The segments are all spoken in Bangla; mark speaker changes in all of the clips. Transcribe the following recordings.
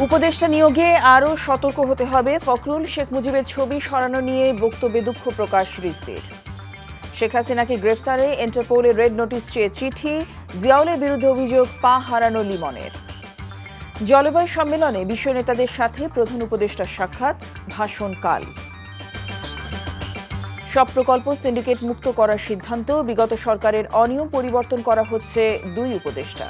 Speaker 1: উপদেষ্টা নিয়োগে আরও সতর্ক হতে হবে। ফখরুল, শেখ মুজিবের ছবি সরানো নিয়ে বক্তব্যে দুঃখ প্রকাশ রিজভীর। শেখ হাসিনাকে গ্রেফতারে ইন্টারপোলের রেড নোটিশ চেয়ে চিঠি। জিয়াউলের বিরুদ্ধে অভিযোগ পা হারানো লিমনের। জলবায়ু সম্মেলনে বিশ্ব নেতাদের সাথে প্রধান উপদেষ্টার সাক্ষাৎ, ভাষণ কাল। সব প্রকল্প সিন্ডিকেট মুক্ত করার সিদ্ধান্ত। বিগত সরকারের অনিয়ম পরিবর্তন করা হচ্ছে 2 উপদেষ্টা।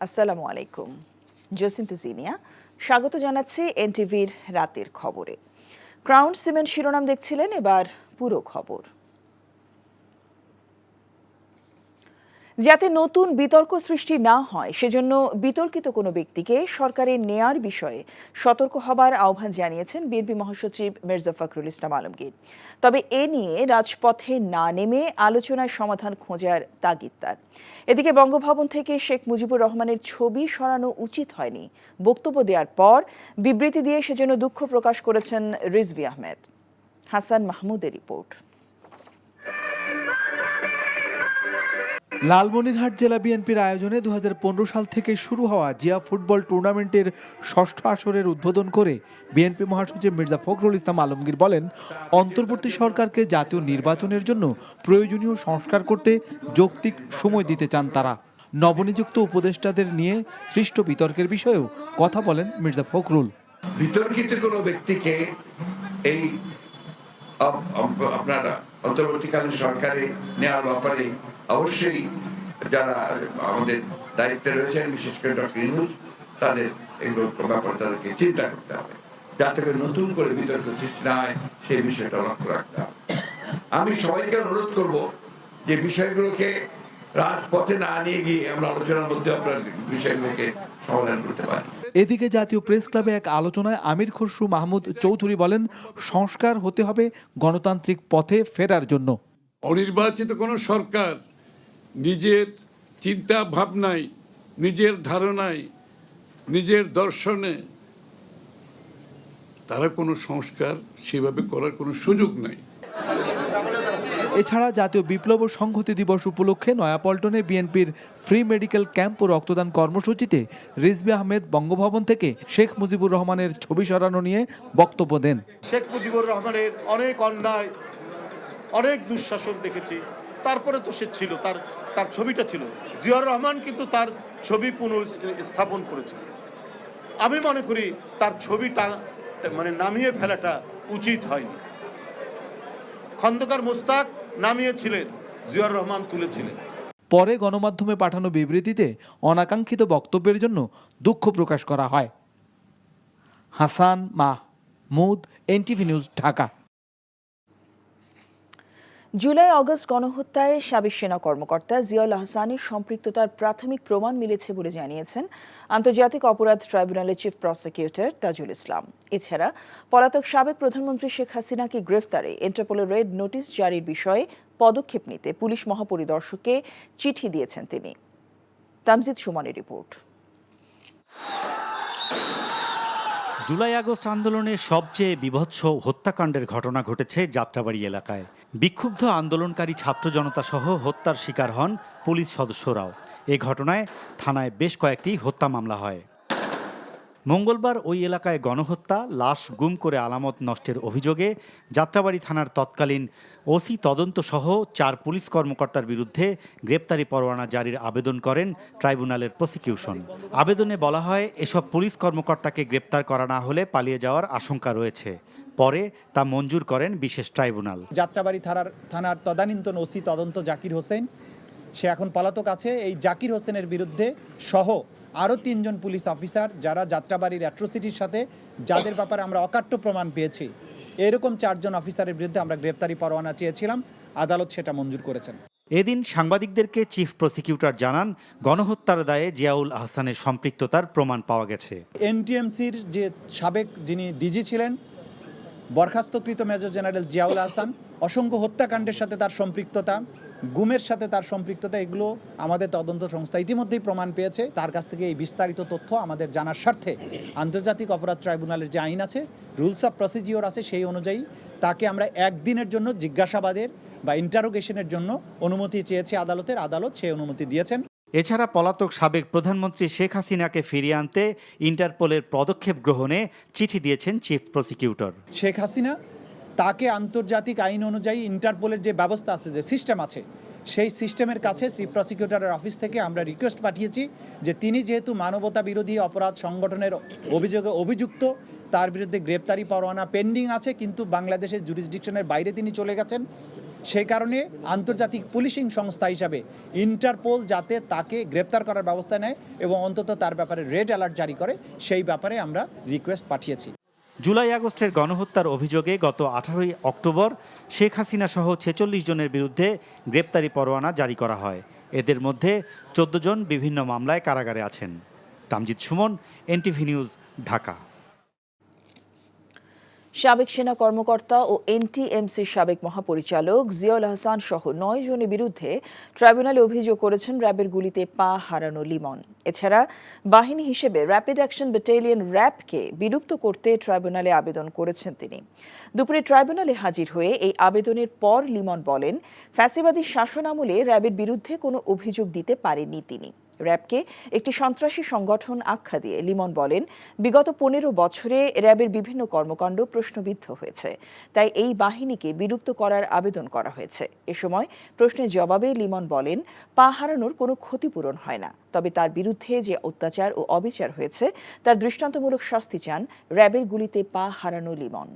Speaker 1: আসসালামু আলাইকুম, জসিন্তা জিনিয়া স্বাগত জানাচ্ছি এনটিভির রাতের খবরে। ক্রাউন সিমেন্ট শিরোনাম দেখছিলেন, এবার পুরো খবর। যাতে নতুন বিতর্ক সৃষ্টি না হয় সেজন্য বিতর্কিত কোনো ব্যক্তিকে সরকারের নেয়ার বিষয়ে সতর্ক হবার আহ্বান জানিয়েছেন বিএনপি মহাসচিব মির্জা ফখরুল ইসলাম আলমগীর। তবে এ নিয়ে রাজপথে না নেমে আলোচনায় সমাধান খোঁজার তাগিদ তার। এদিকে বঙ্গভবন থেকে শেখ মুজিবুর রহমানের ছবি সরানো উচিত হয়নি বক্তব্য দেওয়ার পর বিবৃতি দিয়ে সেজন্য দুঃখ প্রকাশ করেছেন রিজভী আহমেদ। হাসান মাহমুদের রিপোর্ট।
Speaker 2: লালমনিরহাট জেলা বিএনপির আয়োজনে 2015 সাল থেকে শুরু হওয়া জিয়া ফুটবল টুর্নামেন্টের 6ষ্ঠ আসরের উদ্বোধন করে বিএনপি মহাসচিব মির্জা ফখরুল ইসলাম আলমগীর বলেন, অন্তর্বর্তী সরকারকে জাতীয় নির্বাচনের জন্য প্রয়োজনীয় সংস্কার করতে যৌক্তিক সময় দিতে চান তারা। নবনিযুক্ত উপদেষ্টাদের নিয়ে সৃষ্ট বিতর্কের বিষয়েও কথা বলেন মির্জা ফখরুল।
Speaker 3: বিতর্কিত কোনো ব্যক্তিকে এই আপনারা অন্তর্বর্তীকালীন সরকারে নেওয়ার ব্যাপারে অবশ্যই যারা আমাদের দায়িত্বে রয়েছেন, বিশেষ করে ডক্টর ইউনূস, তাদের এগুলো ব্যাপারে তাদেরকে চিন্তা করতে হবে, যাতে করে নতুন করে বিতর্ক সৃষ্টি না হয় সেই বিষয়টা লক্ষ্য রাখতে হবে। আমি সবাইকে অনুরোধ করব যে বিষয়গুলোকে রাজপথে না নিয়ে গিয়ে আমরা আলোচনার মধ্যে আপনার বিষয়গুলোকে সমাধান করতে পারি।
Speaker 2: এদিকে জাতীয় প্রেস ক্লাবে এক আলোচনায় আমির খসরু মাহমুদ চৌধুরী বলেন, সংস্কার হতে হবে গণতান্ত্রিক পথে ফেরার জন্য।
Speaker 4: অনির্বাচিত কোনো সরকার নিজের চিন্তা ভাবনায়, নিজের ধারণায়, নিজের দর্শনে তারা কোনো সংস্কার সেভাবে করার কোনো সুযোগ নাই।
Speaker 2: এছাড়া জাতীয় বিপ্লব ও সংহতি দিবস উপলক্ষে নয়াপল্টনে বিএনপির ফ্রি মেডিকেল ক্যাম্প ও রক্তদান কর্মসূচিতে রিজভী আহমেদ বঙ্গভবন থেকে শেখ মুজিবুর রহমানের ছবি সরানো নিয়ে বক্তব্য দেন।
Speaker 5: শেখ মুজিবুর রহমানের অনেক অন্যায়, অনেক দুঃশাসন দেখেছি, তারপরে তো সে ছিল, তার ছবিটা ছিল। জিয়াউর রহমান কিন্তু তার ছবি পুনঃস্থাপন করেছে। আমি মনে করি তার ছবিটা নামিয়ে ফেলাটা উচিত হয়নি। খন্দকার মোস্তাক নামিয়েছিলেন, জিয়াউর রহমান তুলেছিলেন।
Speaker 2: পরে গণমাধ্যমে পাঠানো বিবৃতিতে অনাকাঙ্ক্ষিত বক্তব্যের জন্য দুঃখ প্রকাশ করা হয়। Hasan Mahmud, NTV news, Dhaka.
Speaker 1: July August গণহত্যায় সাবেক সেনা কর্মকর্তা জিয়াউল আহসানের সম্পৃক্ততার প্রাথমিক প্রমাণ মিলেছে বলে জানিয়েছেন আন্তর্জাতিক অপরাধ ট্রাইব্যুনালের চিফ প্রসিকিউটর তাজুল ইসলাম। এছাড়া পলাতক সাবেক প্রধানমন্ত্রী শেখ হাসিনাকে গ্রেফতারে ইন্টারপোলের রেড নোটিশ জারির বিষয়ে পদক্ষেপ নিতে পুলিশ মহাপরিদর্শককে চিঠি দিয়েছেন তিনি। তামজিদ সুমনের রিপোর্ট।
Speaker 6: জুলাই আগস্ট আন্দোলনের সবচেয়ে বীভৎস হত্যাকাণ্ডের ঘটনা ঘটেছে যাত্রাবাড়ি এলাকায়। বিক্ষুব্ধ আন্দোলনকারী ছাত্র জনতা সহ হত্যার শিকার হন পুলিশ সদস্যরাও। এ ঘটনায় থানায় বেশ কয়েকটি হত্যা মামলা হয়। মঙ্গলবার ওই এলাকায় গণহত্যা, লাশ গুম করে আলামত নষ্টের অভিযোগে যাত্রাবাড়ি থানার তৎকালীন ওসি তদন্ত সহ 4 পুলিশ কর্মকর্তার বিরুদ্ধে গ্রেপ্তারি পরোয়ানা জারির আবেদন করেন ট্রাইব্যুনালের প্রসিকিউশন। আবেদনে বলা হয়, এসব পুলিশ কর্মকর্তাকে গ্রেপ্তার করা না হলে পালিয়ে যাওয়ার আশঙ্কা রয়েছে। পরে তা মঞ্জুর করেন বিশেষ ট্রাইব্যুনাল।
Speaker 7: যাত্রাবাড়ি থানার তদানীন্তন ওসি তদন্ত জাকির হোসেন, সে এখন পলাতক আছে। এই জাকির হোসেনের বিরুদ্ধে সহ আরও 3 জন পুলিশ অফিসার যারা যাত্রাবাড়ির অ্যাট্রোসিটির সাথে, যাদের ব্যাপারে আমরা অকাট্য প্রমাণ পেয়েছি, এরকম 4 জন অফিসারের বিরুদ্ধে আমরা গ্রেপ্তারি পরোয়ানা চেয়েছিলাম, আদালত সেটা মঞ্জুর করেছেন।
Speaker 6: এদিন সাংবাদিকদেরকে চিফ প্রসিকিউটর জানান, গণহত্যার দায়ে জিয়াউল আহসানের সম্পৃক্ততার প্রমাণ পাওয়া গেছে।
Speaker 7: এনটিএমসির যে সাবেক যিনি ডিজি ছিলেন, বরখাস্তকৃত মেজর জেনারেল জিয়াউল আহসান, অসংখ্য হত্যাকাণ্ডের সাথে তার সম্পৃক্ততা, গুমের সাথে তার সম্পৃক্ততা, এগুলো আমাদের তদন্ত সংস্থা ইতিমধ্যেই প্রমাণ পেয়েছে। তার কাছ থেকে এই বিস্তারিত তথ্য আমাদের জানার স্বার্থে আন্তর্জাতিক অপরাধ ট্রাইব্যুনালের যে আইন আছে, রুলস অফ প্রসিজিওর আছে, সেই অনুযায়ী তাকে আমরা 1 দিনের জন্য জিজ্ঞাসাবাদের বা ইন্টারোগেশনের জন্য অনুমতি চেয়েছে আদালত সেই অনুমতি দিয়েছেন।
Speaker 6: এছাড়া পলাতক সাবেক প্রধানমন্ত্রী শেখ হাসিনাকে ফিরিয়ে আনতে ইন্টারপোলের পদক্ষেপ গ্রহণে চিঠি দিয়েছেন চিফ প্রসিকিউটর।
Speaker 7: শেখ হাসিনা তাকে আন্তর্জাতিক আইন অনুযায়ী ইন্টারপোলের যে ব্যবস্থা আছে, যে সিস্টেম আছে, সেই সিস্টেমের কাছে চিফ প্রসিকিউটরের অফিস থেকে আমরা রিকোয়েস্ট পাঠিয়েছি যে তিনি যেহেতু মানবতা বিরোধী অপরাধ সংগঠনের অভিযোগে অভিযুক্ত, তার বিরুদ্ধে গ্রেপ্তারি পরোয়ানা পেন্ডিং আছে, কিন্তু বাংলাদেশের জুরিসডিকশনের বাইরে তিনি চলে গেছেন। সেই কারণে আন্তর্জাতিক পুলিশিং সংস্থা হিসাবে ইন্টারপোল যাতে তাকে গ্রেপ্তার করার ব্যবস্থা নেয় এবং অন্তত তার ব্যাপারে রেড অ্যালার্ট জারি করে, সেই ব্যাপারে আমরা রিকোয়েস্ট পাঠিয়েছি।
Speaker 6: জুলাই আগস্টের গণহত্যার অভিযোগে গত 18ই অক্টোবর শেখ হাসিনা সহ 46 জনের বিরুদ্ধে গ্রেপ্তারি পরোয়ানা জারি করা হয়। এদের মধ্যে 14 জন বিভিন্ন মামলায় কারাগারে আছেন। Tamjid Suman, NTV news, Dhaka.
Speaker 1: সাবেক সেনা কর্মকর্তা ও এনটিএমসির সাবেক মহাপরিচালক জিয়াউল আহসান সহ 9 জনের বিরুদ্ধে ট্রাইব্যুনালে অভিযোগ করেছেন র্যাবের গুলিতে পা হারানো লিমন। এছাড়া বাহিনী হিসেবে র্যাপিড অ্যাকশন ব্যাটালিয়ন র্যাবকে বিলুপ্ত করতে ট্রাইব্যুনালে আবেদন করেছেন তিনি। দুপুরে ট্রাইব্যুনালে হাজির হয়ে এই আবেদনের পর লিমন বলেন, ফ্যাসিবাদী শাসন আমলে র্যাবের বিরুদ্ধে কোনো অভিযোগ দিতে পারেননি তিনি। র্যাবকে একটি সন্ত্রাসী সংগঠন আখ্যা দিয়ে লিমন বলেন, বিগত 15 বছরে র্যাবের বিভিন্ন কর্মকাণ্ড প্রশ্নবিদ্ধ হয়েছে, তাই এই বাহিনীকে বিলুপ্ত করার আবেদন করা হয়েছে। এ সময় প্রশ্নের জবাবে লিমন বলেন, পা হারানোর কোনো ক্ষতিপূরণ হয় না, তবে তার বিরুদ্ধে যে অত্যাচার ও অবিচার হয়েছে তার দৃষ্টান্তমূলক শাস্তি চান র্যাবের গুলিতে পা হারানো লিমন।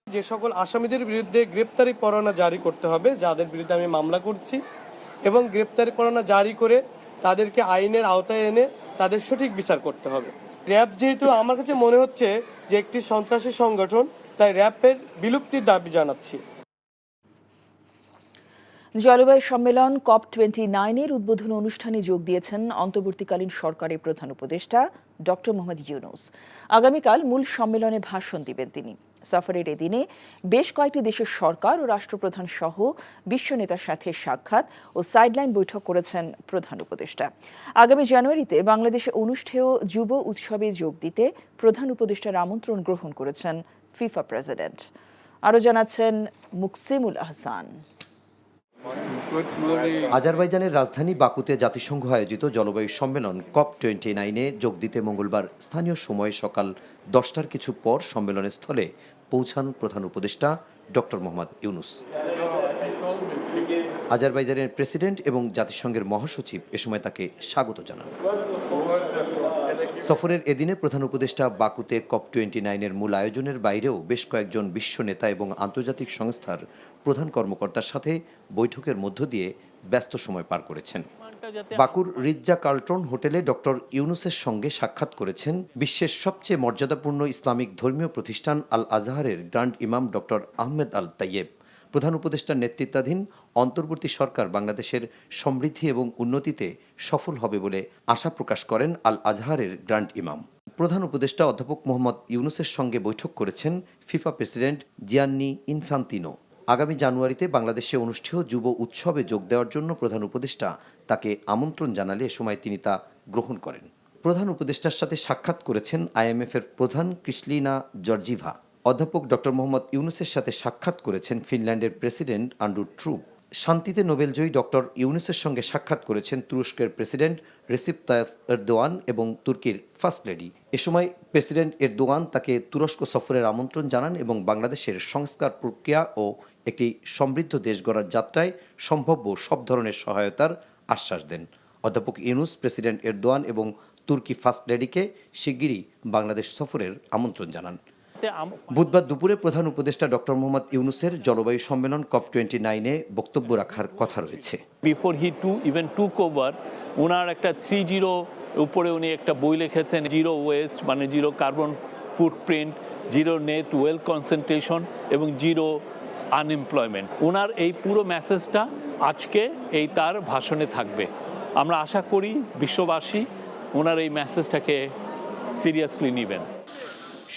Speaker 8: যে সকল আসামিদের বিরুদ্ধে গ্রেপ্তারি পরোয়ানা জারি করতে হবে, যাদের বিরুদ্ধে আমি মামলা করছি, এবং গ্রেপ্তারি পরোয়ানা জারি করে তাদেরকে আইনের আওতায় এনে তাদের সঠিক বিচার করতে হবে। র্যাব যেহেতু আমার কাছে মনে হচ্ছে যে একটি সন্ত্রাসী সংগঠন, তাই র্যাবের বিলুপ্তির দাবি জানাচ্ছি।
Speaker 1: জলবায়ু সম্মেলন COP29-এর উদ্বোধন অনুষ্ঠানে যোগ দিয়েছেন অন্তর্বর্তীকালীন সরকারের প্রধান উপদেষ্টা ডক্টর মোহাম্মদ ইউনূস। আগামীকাল মূল সম্মেলনে ভাষণ দিবেন তিনি। সফরের এদিনে বেশ কয়েকটি দেশের সরকার ও রাষ্ট্রপ্রধান সহ বিশ্ব নেতার সাথে সাক্ষাৎ ও সাইডলাইন বৈঠক করেছেন প্রধান উপদেষ্টা। আগামী জানুয়ারিতে বাংলাদেশে অনুষ্ঠেয় যুব উৎসবে যোগ দিতে প্রধান উপদেষ্টার আমন্ত্রণ গ্রহণ করেছেন ফিফা প্রেসিডেন্ট। আরও জানাচ্ছেন মুকসিমুল আহসান।
Speaker 9: আজারবাইজানের রাজধানী বাকুতে জাতিসংঘ আয়োজিত জলবায়ু সম্মেলন COP29-এ যোগ দিতে মঙ্গলবার স্থানীয় সময়ে সকাল 10টার কিছু পর সম্মেলনের স্থলে পৌঁছান প্রধান উপদেষ্টা ডক্টর মোহাম্মদ ইউনূস। আজারবাইজানের প্রেসিডেন্ট এবং জাতিসংঘের মহাসচিব এ সময় তাকে স্বাগত জানান। সফরের এদিনে প্রধান উপদেষ্টা বাকুতে COP29-এর মূল আয়োজনের বাইরেও বেশ কয়েকজন বিশ্ব নেতা এবং আন্তর্জাতিক সংস্থার প্রধান কর্মকর্তার সাথে বৈঠকের মধ্য দিয়ে ব্যস্ত সময় পার করেছেন। বাকুর রিজ্জা কার্লটন হোটেলে ডক্টর ইউনূসের সঙ্গে সাক্ষাৎ করেছেন বিশ্বের সবচেয়ে মর্যাদাপূর্ণ ইসলামিক ধর্মীয় প্রতিষ্ঠান আল আজহারের গ্র্যান্ড ইমাম ডক্টর আহমেদ আল তাইয়েব। প্রধান উপদেষ্টার নেতৃত্বাধীন অন্তর্বর্তী সরকার বাংলাদেশের সমৃদ্ধি এবং উন্নতিতে সফল হবে বলে আশা প্রকাশ করেন আল আজহারের গ্র্যান্ড ইমাম। প্রধান উপদেষ্টা অধ্যাপক মোহাম্মদ ইউনূসের সঙ্গে বৈঠক করেছেন ফিফা প্রেসিডেন্ট জিয়ান্নি ইনফান্তিনো। আগামী জানুয়ারিতে বাংলাদেশে অনুষ্ঠেয় যুব উৎসবে যোগ দেওয়ার জন্য প্রধান উপদেষ্টা তাকে আমন্ত্রণ জানালে এ সময় তিনি তা গ্রহণ করেন। প্রধান উপদেষ্টার সাথে সাক্ষাৎ করেছেন IMF-এর প্রধান ক্রিস্টলিনা জর্জিভা। অধ্যাপক ডক্টর মোহাম্মদ ইউনূসের সাথে সাক্ষাৎ করেছেন ফিনল্যান্ডের প্রেসিডেন্ট আন্ড্রু ট্রুপ। শান্তিতে নোবেলজয়ী ডক্টর ইউনূসের সঙ্গে সাক্ষাৎ করেছেন তুরস্কের প্রেসিডেন্ট রেসিপ তাইয়্যিপ এরদোয়ান এবং তুর্কির ফার্স্ট লেডি। এ সময় প্রেসিডেন্ট এরদোয়ান তাকে তুরস্ক সফরের আমন্ত্রণ জানান এবং বাংলাদেশের সংস্কার প্রক্রিয়া ও একটি সমৃদ্ধ দেশ গড়ার যাত্রায় সম্ভাব্য সব ধরনের সহায়তার আশ্বাস দেন। অধ্যাপক ইউনূস প্রেসিডেন্ট এরদোয়ান এবং তুর্কি ফার্স্ট লেডিকে শিগগিরই বাংলাদেশ সফরের আমন্ত্রণ জানান। বুধবার দুপুরে প্রধান উপদেষ্টা ডক্টর মোহাম্মদ ইউনূসের জলবায়ু সম্মেলন COP29-এ বক্তব্য রাখার কথা রয়েছে।
Speaker 10: Before he even took over, ওনার একটা 3-0 উপরে উনি একটা বই লিখেছেন, জিরো ওয়েস্ট মানে zero carbon footprint, zero net wealth concentration এবং জিরো আনএমপ্লয়মেন্ট। ওনার এই পুরো মেসেজটা আজকে এই তার ভাষণে থাকবে। আমরা আশা করি বিশ্ববাসী ওনার এই মেসেজটাকে সিরিয়াসলি নেবেন।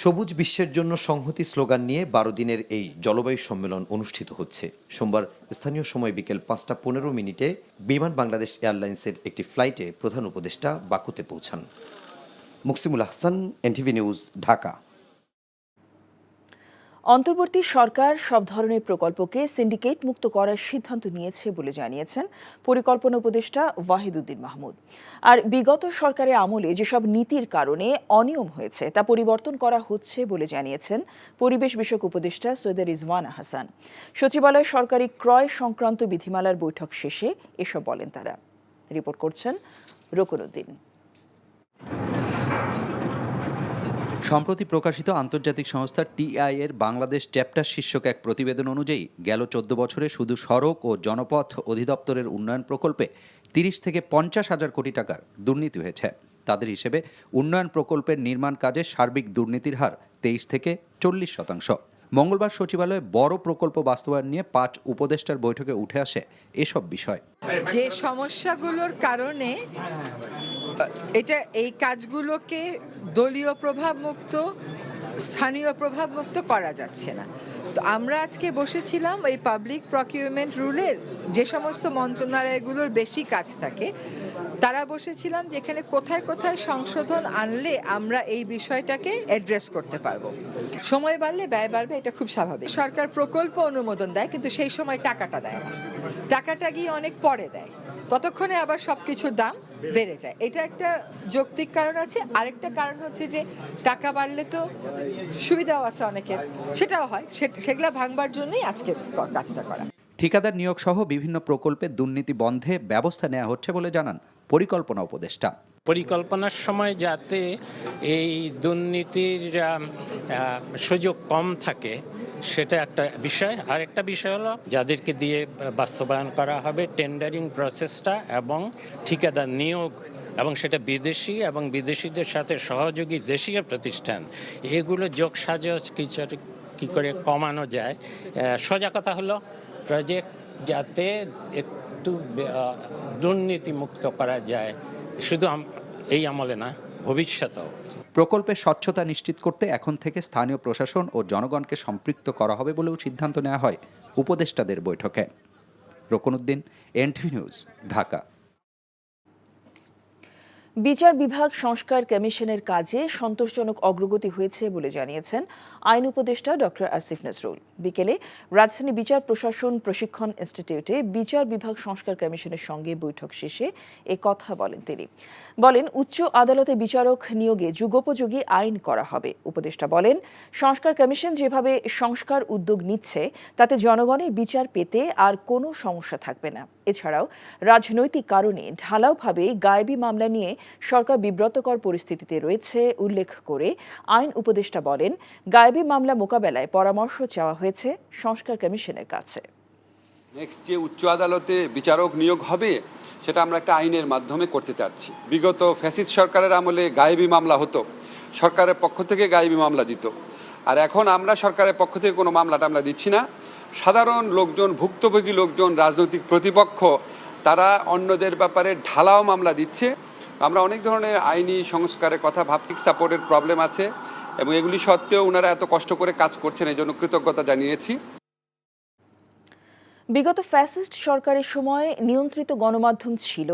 Speaker 9: সবুজ বিশ্বের জন্য সংহতি স্লোগান নিয়ে 12 দিনের এই জলবায়ু সম্মেলন অনুষ্ঠিত হচ্ছে। সোমবার স্থানীয় সময় বিকেল 5:15 বিমান বাংলাদেশ এয়ারলাইন্সের একটি ফ্লাইটে প্রধান উপদেষ্টা বাকুতে পৌঁছান। Muksimul Ahsan, NTV news, Dhaka.
Speaker 1: অন্তর্বর্তী সরকার সব ধরনের প্রকল্পকে সিন্ডিকেট মুক্ত করার সিদ্ধান্ত নিয়েছে বলে জানিয়েছেন পরিকল্পনা উপদেষ্টা ওয়াহিদুদ্দিন মাহমুদ। আর বিগত সরকারের আমলে যেসব নীতির কারণে অনিয়ম হয়েছে তা পরিবর্তন করা হচ্ছে বলে জানিয়েছেন পরিবেশ বিষয়ক উপদেষ্টা সৈয়দ রিজওয়ানা হাসান। সচিবালয় সরকারি ক্রয় সংক্রান্ত বিধিমালার বৈঠক শেষে এসব বলেন তারা। রিপোর্ট করছেন রকুনউদ্দিন।
Speaker 11: সম্প্রতি প্রকাশিত আন্তর্জাতিক সংস্থা টিআই এর বাংলাদেশ চ্যাপ্টার শীর্ষক এক প্রতিবেদন অনুযায়ী গেল 14 বছরে শুধু সড়ক ও জনপথ অধিদপ্তরের উন্নয়ন প্রকল্পে 30 থেকে 50 হাজার কোটি টাকার দুর্নীতি হয়েছে। তাদের হিসেবে উন্নয়ন প্রকল্পের নির্মাণ কাজে সার্বিক দুর্নীতির হার 23 থেকে 40%। মঙ্গলবার সচিবালয়ে বড় প্রকল্প বাস্তবায়ন নিয়ে 5 উপদেষ্টার বৈঠকে উঠে আসে এসব বিষয়।
Speaker 12: যে সমস্যাগুলোর কারণে এই কাজগুলোকে দলীয় প্রভাবমুক্ত, স্থানীয় প্রভাবমুক্ত করা যাচ্ছে না। তো আমরা আজকে বসেছিলাম এই পাবলিক প্রকিউরমেন্ট রুলের যে সমস্ত মন্ত্রণালয়গুলোর বেশি কাজ থাকে, তারা বসেছিলাম যেখানে কোথায় কোথায় সংশোধন আনলে আমরা এই বিষয়টাকে অ্যাড্রেস করতে পারবো। সময় বাড়লে ব্যয় বাড়বে, এটা খুব স্বাভাবিক। সরকার প্রকল্প অনুমোদন দেয়, কিন্তু সেই সময় টাকাটা দেয় না, টাকাটা গিয়ে অনেক পরে দেয়, ততক্ষণে আবার সবকিছুর দাম বেড়ে যায়। এটা একটা যৌক্তিক কারণ আছে। আরেকটা কারণ হচ্ছে যে টাকা বাড়লে তো সুবিধাও আছে অনেকের, সেটাও হয়, সেগুলা ভাঙবার জন্যই আজকে কাজটা করা।
Speaker 11: ঠিকাদার নিয়োগ সহ বিভিন্ন প্রকল্পে দুর্নীতি বন্ধে ব্যবস্থা নেওয়া হচ্ছে বলে জানান পরিকল্পনা উপদেষ্টা।
Speaker 13: পরিকল্পনার সময় যাতে এই দুর্নীতির সুযোগ কম থাকে সেটা একটা বিষয়। আরেকটা বিষয় হলো যাদেরকে দিয়ে বাস্তবায়ন করা হবে টেন্ডারিং প্রসেসটা এবং ঠিকাদার নিয়োগ, এবং সেটা বিদেশি এবং বিদেশিদের সাথে সহযোগী দেশীয় প্রতিষ্ঠান, এগুলো যোগসাজশ কী করে কমানো যায়। সোজা কথা হলো প্রজেক্ট যাতে একটু দুর্নীতিমুক্ত করা যায়, শুধু এই আমলে না, ভবিষ্যতেও।
Speaker 11: প্রকল্পের স্বচ্ছতা নিশ্চিত করতে এখন থেকে স্থানীয় প্রশাসন ও জনগণকে সম্পৃক্ত করা হবে বলেও সিদ্ধান্ত নেওয়া হয় উপদেষ্টাদের বৈঠকে। রকুনউদ্দিন, এনটিভি নিউজ, ঢাকা।
Speaker 1: বিচার বিভাগ সংস্কার কমিশনের কাজে সন্তোষজনক অগ্রগতি হয়েছে বলে জানিয়েছেন আইন উপদেষ্টা ডক্টর আসিফ নজরুল। বিকেলে রাজধানী বিচার প্রশাসন প্রশিক্ষণ ইনস্টিটিউটে বিচার বিভাগ সংস্কার কমিশনের সঙ্গে বৈঠক শেষে এ কথা বলেন তিনি। বলেন, উচ্চ আদালতে বিচারক নিয়োগে যুগোপযোগী আইন করা হবে। উপদেষ্টা বলেন, সংস্কার কমিশন যেভাবে সংস্কার উদ্যোগ নিচ্ছে তাতে জনগণের বিচার পেতে আর কোনো সমস্যা থাকবে না। এছাড়াও রাজনৈতিক কারণে ঢালাওভাবে গায়েবী মামলা নিয়ে সরকার বিব্রতকর পরিস্থিতিতে রয়েছে উল্লেখ করে আইন উপদেষ্টা বলেন, গায়েবী মামলা মোকাবেলায় পরামর্শ চাওয়া হয়েছে সংস্কার কমিশনের কাছে।
Speaker 14: নেক্সট যে উচ্চ আদালতে বিচারক নিয়োগ হবে সেটা আমরা একটা আইনের মাধ্যমে করতে চাচ্ছি। বিগত ফ্যাসিস্ট সরকারের আমলে গায়েবী মামলা হতো, সরকারের পক্ষ থেকে গায়েবী মামলা দিত, আর এখন আমরা সরকারের পক্ষ থেকে কোনো মামলাটা আমরা দিচ্ছি না। সাধারণ লোকজন, ভুক্তভোগী লোকজন, রাজনৈতিক প্রতিপক্ষ, তারা অন্যদের ব্যাপারে ঢালাও মামলা দিচ্ছে। আমরা অনেক ধরনের আইনি সংস্কারের কথা ভাবছি, সাপোর্টের প্রবলেম আছে এবং এগুলি সত্ত্বেও ওনারা এত কষ্ট করে কাজ করছেন, এই জন্য কৃতজ্ঞতা জানিয়েছি।
Speaker 1: বিগত ফ্যাসিস্ট সরকারের সময় নিয়ন্ত্রিত গণমাধ্যম ছিল,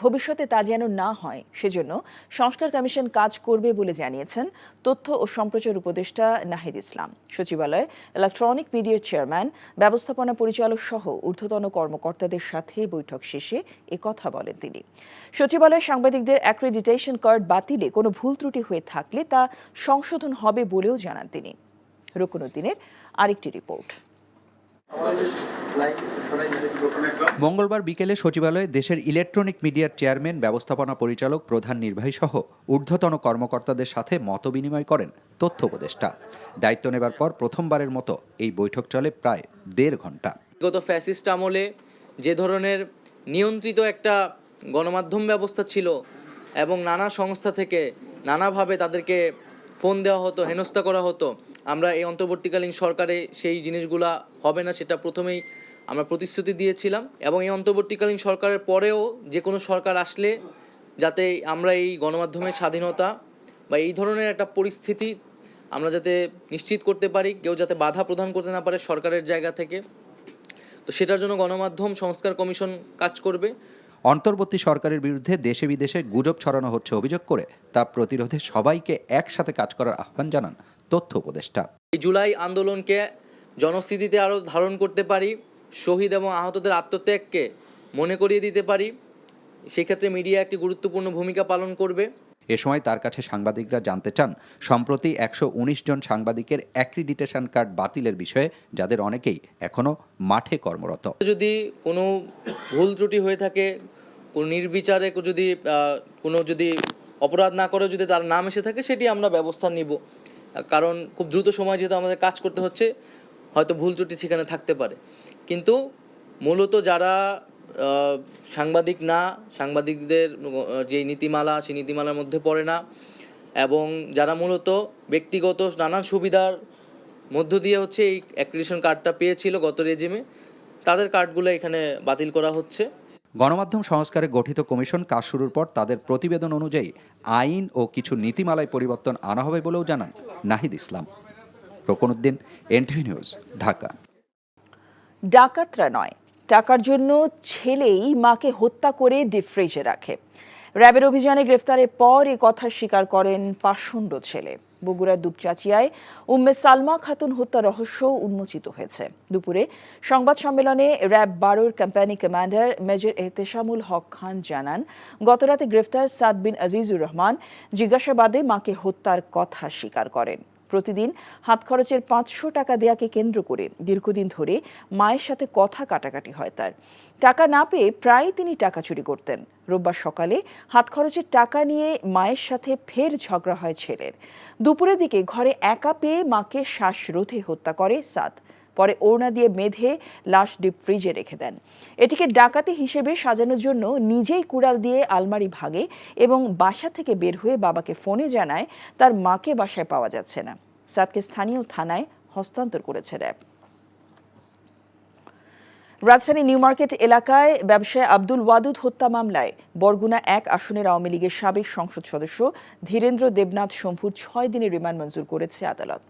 Speaker 1: ভবিষ্যতে তা যেন না হয় সেজন্য সংস্কার কমিশন কাজ করবে বলে জানিয়েছেন তথ্য ও সম্প্রচার উপদেষ্টা নাহিদ ইসলাম। সচিবালয়ে ইলেকট্রনিক মিডিয়ার চেয়ারম্যান, ব্যবস্থাপনা পরিচালক সহ ঊর্ধ্বতন কর্মকর্তাদের সাথে বৈঠক শেষে কথা বলেন তিনি। সচিবালয়ে সাংবাদিকদের অ্যাক্রেডিটেশন কার্ড বাতিলে কোনো ভুল ত্রুটি হয়ে থাকলে তা সংশোধন হবে বলেও জানান তিনি। রকুনউদ্দিনের আরেকটি রিপোর্ট।
Speaker 11: মঙ্গলবার বিকেলে সচিবালয়ে দেশের ইলেকট্রনিক মিডিয়ার চেয়ারম্যান, ব্যবস্থাপনা পরিচালক, প্রধান নির্বাহী সহ ঊর্ধ্বতন কর্মকর্তাদের সাথে মতবিনিময় করেন তথ্য উপদেষ্টা। দায়িত্ব নেবার পর প্রথমবারের মতো এই বৈঠক চলে প্রায় 1.5 ঘন্টা।
Speaker 15: বিগত ফ্যাসিস্ট আমলে যে ধরনের নিয়ন্ত্রিত একটা গণমাধ্যম ব্যবস্থা ছিল এবং নানা সংস্থা থেকে নানাভাবে তাদেরকে ফোন দেওয়া হতো, হেনস্থা করা হতো, আমরা এই অন্তর্বর্তীকালীন সরকারে সেই জিনিসগুলা হবে না সেটা প্রথমেই আমরা প্রতিশ্রুতি দিয়েছিলাম, এবং এই অন্তর্বর্তীকালীন সরকারের পরেও যে কোনো সরকার আসলে যাতে আমরা এই গণমাধ্যমের স্বাধীনতা বা এই ধরনের একটা পরিস্থিতি আমরা যাতে নিশ্চিত করতে পারি, কেউ যাতে বাধা প্রদান করতে না পারে সরকারের জায়গা থেকে, তো সেটার জন্য গণমাধ্যম সংস্কার কমিশন কাজ করবে।
Speaker 11: অন্তর্বর্তী সরকারের বিরুদ্ধে দেশে বিদেশে গুজব ছড়ানো হচ্ছে অভিযোগ করে তা প্রতিরোধে সবাইকে একসাথে কাজ করার আহ্বান জানান তথ্য উপদেষ্টা।
Speaker 15: জুলাই আন্দোলনকে জনস্মৃতিতে আরও ধারণ করতে পারি, শহীদ এবং আহতদের আত্মত্যাগকে মনে করিয়ে দিতে পারি। সেক্ষেত্রে মিডিয়া একটি গুরুত্বপূর্ণ ভূমিকা পালন করবে।
Speaker 11: এ সময় তার কাছে সাংবাদিকরা জানতে চান সম্প্রতি 119 জন সাংবাদিকের অ্যাক্রিডিটেশন কার্ড বাতিলের বিষয়ে, যাদের অনেকেই এখনো মাঠে কর্মরত।
Speaker 15: যদি কোনো ভুল ত্রুটি হয়ে থাকে, কোনো নির্বিচারে যদি অপরাধ না করে যদি তার নাম এসে থাকে, সেটি আমরা ব্যবস্থা নিব। কারণ খুব দ্রুত সময় যেহেতু আমাদের কাজ করতে হচ্ছে, হয়তো ভুল ত্রুটি সেখানে থাকতে পারে। কিন্তু মূলত যারা সাংবাদিক না, সাংবাদিকদের যে নীতিমালা, সেই নীতিমালার মধ্যে পড়ে না, এবং যারা মূলত ব্যক্তিগত নানান সুবিধার মধ্য দিয়ে হচ্ছে এই অ্যাক্রিডিটেশন কার্ডটা পেয়েছিল গত রেজিমে, তাদের কার্ডগুলো এখানে বাতিল করা হচ্ছে।
Speaker 11: গণমাধ্যম সংস্কারে গঠিত কমিশন কাজ শুরুর পর তাদের প্রতিবেদন অনুযায়ী আইন ও কিছু নীতিমালায় পরিবর্তন আনা হবে বলেও জানান নাহিদ ইসলাম। Rokonuddin, NTV news, Dhaka.
Speaker 1: ডাকাতরা নয়, টাকার জন্য ছেলেই মাকে হত্যা করে ডিপ ফ্রিজে রাখে। র্যাবের অভিযানে গ্রেফতারের পর এ কথা স্বীকার করেন পাষণ্ড ছেলে। বগুড়ার দুপচাচিয়ায় উম্মে সালমা খাতুন হত্যা রহস্য উন্মোচিত হয়েছে। দুপুরে সংবাদ সম্মেলনে র্যাব 12-র company commander major Ehteshamul Haque Khan জানান, গতরাতে গ্রেফতার সাদ বিন আজিজুর রহমান জিজ্ঞাসাবাদে মাকে হত্যার কথা স্বীকার করেন। প্রতিদিন হাত খরচের 500 টাকা দেয়াকে কেন্দ্র করে দীর্ঘদিন ধরে মায়ের সাথে কথা কাটাকাটি হয় তার। টাকা না পেয়ে প্রায় তিনি টাকা চুরি করতেন। রোববার সকালে হাত খরচের টাকা নিয়ে মায়ের সাথে ফের ঝগড়া হয় ছেলের। দুপুরের দিকে ঘরে একা পেয়ে মাকে শ্বাসরোধে হত্যা করে সাদ। পরে ওড়না দিয়ে বেঁধে লাশ ডিপ ফ্রিজে রেখে দেন। এটিকে ডাকাতি হিসেবে সাজানোর জন্য নিজেই কুড়াল দিয়ে আলমারি ভাঙে এবং বাসা থেকে বের হয়ে বাবাকে ফোনে জানায় তার মাকে বাসায় পাওয়া যাচ্ছে না। সাদকে স্থানীয় থানায় হস্তান্তর করেছে র্যাব। রাজধানী নিউ মার্কেট এলাকায় ব্যবসায়ী আব্দুল ওয়াদুদ হত্যা মামলায় বরগুনা 1 আসনের আওয়ামী লীগের সাবেক সংসদ সদস্য ধীরেন্দ্র দেবনাথ শম্ভুর 6 দিনের রিমান্ড মঞ্জুর করেছে আদালত।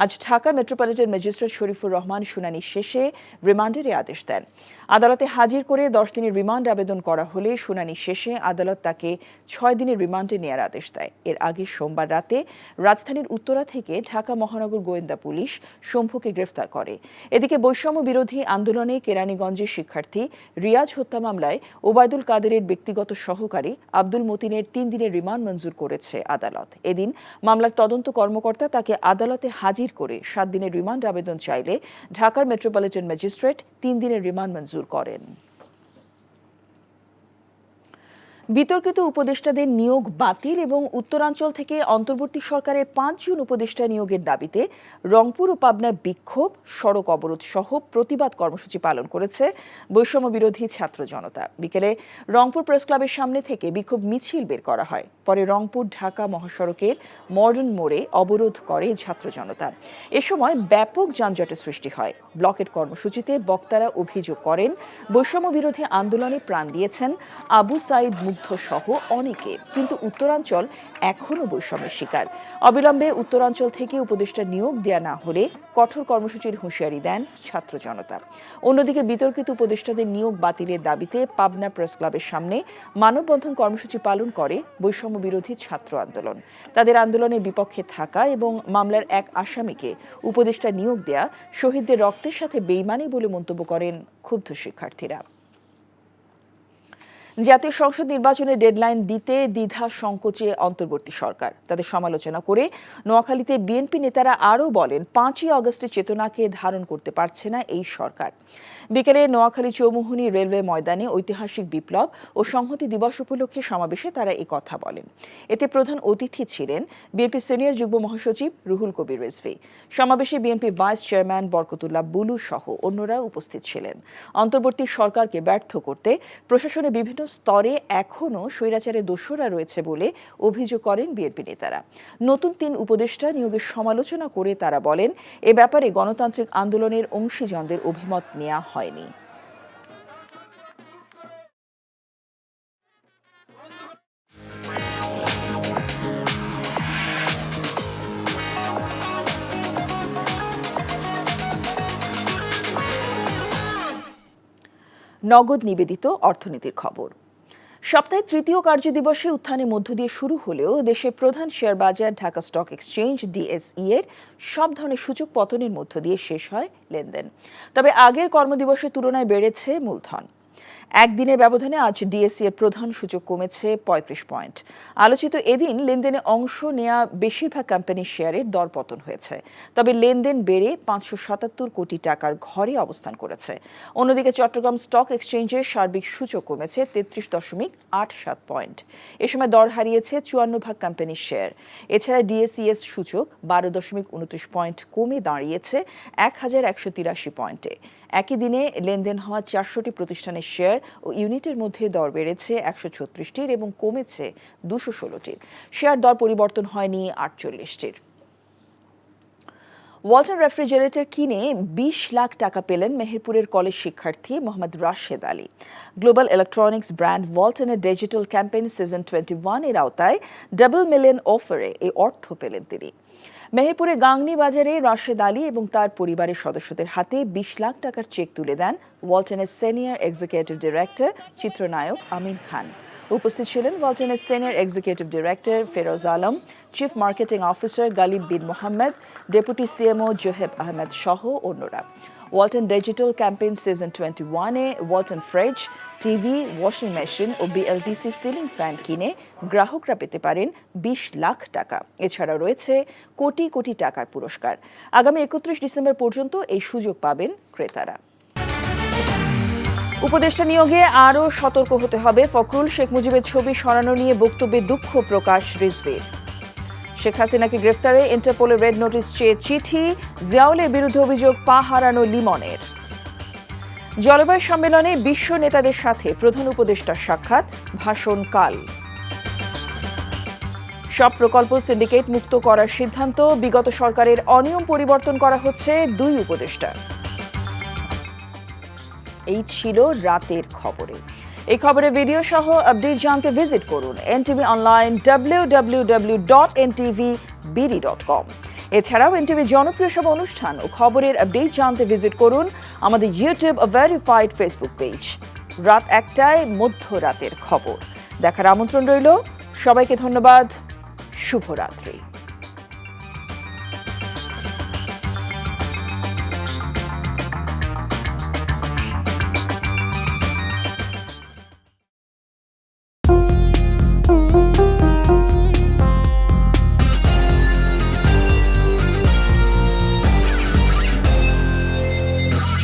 Speaker 1: আজ ঢাকা মেট্রোপলিটন ম্যাজিস্ট্রেট শরীফুর রহমান শুনানি শেষে রিমান্ডের আদেশ দেন। আদালতে হাজির করে 10 দিনের রিমান্ড আবেদন করা হলে শুনানি শেষে আদালত তাকে 6 দিনের রিমান্ডে নেওয়ার আদেশ দেয়। এর আগে সোমবার রাতে রাজধানীর উত্তরা থেকে ঢাকা মহানগর গোয়েন্দা পুলিশ শম্ভুকে গ্রেফতার করে। এদিকে বৈষম্য বিরোধী আন্দোলনে কেরানীগঞ্জের শিক্ষার্থী রিয়াজ হত্যা মামলায় ওবায়দুল কাদেরের ব্যক্তিগত সহকারী আব্দুল মতিনের 3 দিনের রিমান্ড মঞ্জুর করেছে আদালত। এদিন মামলার তদন্ত কর্মকর্তা তাকে আদালতে হাজির করে 7 দিনের রিমান্ড আবেদন চাইলে ঢাকার মেট্রোপলিটন ম্যাজিস্ট্রেট 3 দিনের রিমান্ড মঞ্জুর করেন। বিতর্কিত উপদেষ্টাদের নিয়োগ বাতিল এবং উত্তরাঞ্চল থেকে অন্তর্বর্তী সরকারের 5 জন উপদেষ্টা নিয়োগের দাবিতে রংপুর ও পাবনায় বিক্ষোভ, সড়ক অবরোধ সহ প্রতিবাদ কর্মসূচি পালন করেছে বৈষম্য বিরোধী ছাত্র জনতা। বিকেলে রংপুর প্রেস ক্লাবের সামনে থেকে বিক্ষোভ মিছিল বের করা হয়। পরে রংপুর ঢাকা মহাসড়কের মডার্ন মোড়ে অবরোধ করে ছাত্র জনতা। এ সময় ব্যাপক যানজটের সৃষ্টি হয়। ব্লকেট কর্মসূচিতে বক্তারা অভিযোগ করেন, বৈষম্য বিরোধী আন্দোলনে প্রাণ দিয়েছেন আবু সাইদ সহ অনেকে, কিন্তু উত্তরাঞ্চল এখনো বৈষম্যের শিকার। অবিলম্বে উত্তরাঞ্চল থেকে উপদেষ্টা নিয়োগ দেয়া না হলে কঠোর কর্মসূচির হুঁশিয়ারি দেন ছাত্র জনতা। অন্যদিকে বিতর্কিত উপদেষ্টাদের নিয়োগ বাতিলের দাবিতে পাবনা প্রেস ক্লাবের সামনে মানববন্ধন কর্মসূচি পালন করে বৈষম্য বিরোধী ছাত্র আন্দোলন। তাদের আন্দোলনের বিপক্ষে থাকা এবং মামলার 1 আসামিকে উপদেষ্টা নিয়োগ দেয়া শহীদদের রক্তের সাথে বেইমানি বলে মন্তব্য করেন ক্ষুব্ধ শিক্ষার্থীরা। জাতীয় সংসদ নির্বাচনের ডেডলাইন দিতে দ্বিধা সংকোচে অন্তর্বর্তী সরকার। তাদের সমালোচনা করে নোয়াখালীতে বিএনপি নেতারা আরও বলেন, 5ই আগস্টের চেতনাকে ধারণ করতে পারছে না এই সরকার। বিকেলে নোয়াখালী চৌমুহনী রেলওয়ে ময়দানে ঐতিহাসিক বিপ্লব ও সংহতি দিবস উপলক্ষে সমাবেশে তারা এই কথা বলেন। এতে প্রধান অতিথি ছিলেন বিএনপি সিনিয়র যুগ্ম মহাসচিব রুহুল কবির রিজভী। সমাবেশে BNP vice chairman Barkatullah Bulu সহ অন্যরা উপস্থিত ছিলেন। অন্তর্বর্তী সরকারকে ব্যর্থ করতে প্রশাসনে বিভিন্ন স্তরে এখনও স্বৈরাচারের দোষরা রয়েছে বলে অভিযোগ করেন বিএনপি নেতারা। নতুন 3 উপদেষ্টা নিয়োগের সমালোচনা করে তারা বলেন, এ ব্যাপারে গণতান্ত্রিক আন্দোলনের অংশীজনদের অভিমত নেওয়া হয়নি। নগদ নিবেদিত অর্থনীতির খবর। সপ্তাহের তৃতীয় কার্যদিবসে উত্থানের মধ্য দিয়ে শুরু হলেও দেশের প্রধান শেয়ার বাজার ঢাকা স্টক এক্সচেঞ্জ ডিএসই এর সব ধরনের সূচক পতনের মধ্য দিয়ে শেষ হয় লেনদেন। তবে আগের কর্মদিবসের তুলনায় বেড়েছে মূলধন। একদিনের ব্যবধানে আজ ডিএসই এর প্রধান সূচক কমেছে ৩৫ পয়েন্ট। আলোচিত এদিন লেনদেনে অংশ নেয়া বেশিরভাগ কোম্পানির শেয়ারের দর পতন হয়েছে, তবে লেনদেন বেড়ে ৫৭৭ কোটি টাকার ঘরে অবস্থান করেছে। অন্যদিকে চট্টগ্রাম স্টক এক্সচেঞ্জের সার্বিক সূচক কমেছে ৩৩.৮৭ পয়েন্ট। এ সময় দর হারিয়েছে ৫৪ ভাগ কোম্পানির শেয়ার। এছাড়া ডিএসইএস সূচক ১২.২৯ পয়েন্ট কমে দাঁড়িয়েছে ১,১৮৩ পয়েন্টে। একই দিনে লেনদেন হওয়া ৪০০টি প্রতিষ্ঠানের শেয়ার ও ইউনিটের মধ্যে দর বেড়েছে ১৩৬টির এবং কমেছে ২১৬টির। শেয়ার দর পরিবর্তন হয়নি ৪৮টির। ওয়ালটন রেফ্রিজারেটর কিনে ২০ লাখ টাকা পেলেন মেহেরপুরের কলেজ শিক্ষার্থী Mohammad Rashed Ali. Global electronics brand ওয়ালটনের ডিজিটাল ক্যাম্পেইন সিজন 21 এর আওতায় ডাবল মিলিয়ন অফারে এই অর্থ পেলেন তিনি। মেহেরপুরে গাংনী বাজারে রাশেদ আলী এবং তার পরিবারের সদস্যদের হাতে ২০ লাখ টাকার চেক তুলে দেন ওয়ালটনের সিনিয়র এক্সিকিউটিভ ডিরেক্টর চিত্রনায়ক আমিন খান। উপস্থিত ছিলেন ওয়ালটনের senior executive director Feroz Alam, chief marketing officer Galib bin Mohammad, deputy CMO Zoheb Ahmed সহ অন্যরা। ওয়ালটন ডিজিটাল ক্যাম্পেইন সিজন 21-এ Walton fridge, TV, washing machine ও বিএলডিসি সিলিং ফ্যান কিনে গ্রাহকরা পেতে পারেন ২০ লাখ টাকা। এছাড়া রয়েছে কোটি কোটি টাকার পুরস্কার। আগামী ৩১ ডিসেম্বর পর্যন্ত এই সুযোগ পাবেন ক্রেতারা। উপদেষ্টা নিয়োগে আরও সতর্ক হতে হবে। ফখরুল, শেখ মুজিবের ছবি সরানো নিয়ে বক্তব্যে দুঃখ প্রকাশ রিজভীর। শেখ হাসিনাকে গ্রেফতারে ইন্টারপোলের রেড নোটিশ চেয়ে চিঠি, জিয়াউলের বিরুদ্ধে অভিযোগ পা হারানো লিমনের। জলবায়ু সম্মেলনে বিশ্ব নেতাদের সাথে প্রধান উপদেষ্টার সাক্ষাৎ, ভাষণ কাল। সব প্রকল্প সিন্ডিকেট মুক্ত করার সিদ্ধান্ত, বিগত সরকারের অনিয়ম পরিবর্তন করা হচ্ছে ২ উপদেষ্টা। এই ছিল রাতের খবরে। এই খবরের ভিডিও সহ আপডেট জানতে ভিজিট করুন এনটিভি অনলাইন www.ntvbd.com। এছাড়াও এনটিভি জনপ্রিয় সব অনুষ্ঠান ও খবরের আপডেট জানতে ভিজিট করুন আমাদের ইউটিউব ভেরিফাইড ফেসবুক পেজ। রাত ১টায় মধ্যরাতের খবর দেখার আমন্ত্রণ রইল। সবাইকে ধন্যবাদ। শুভরাত্রি।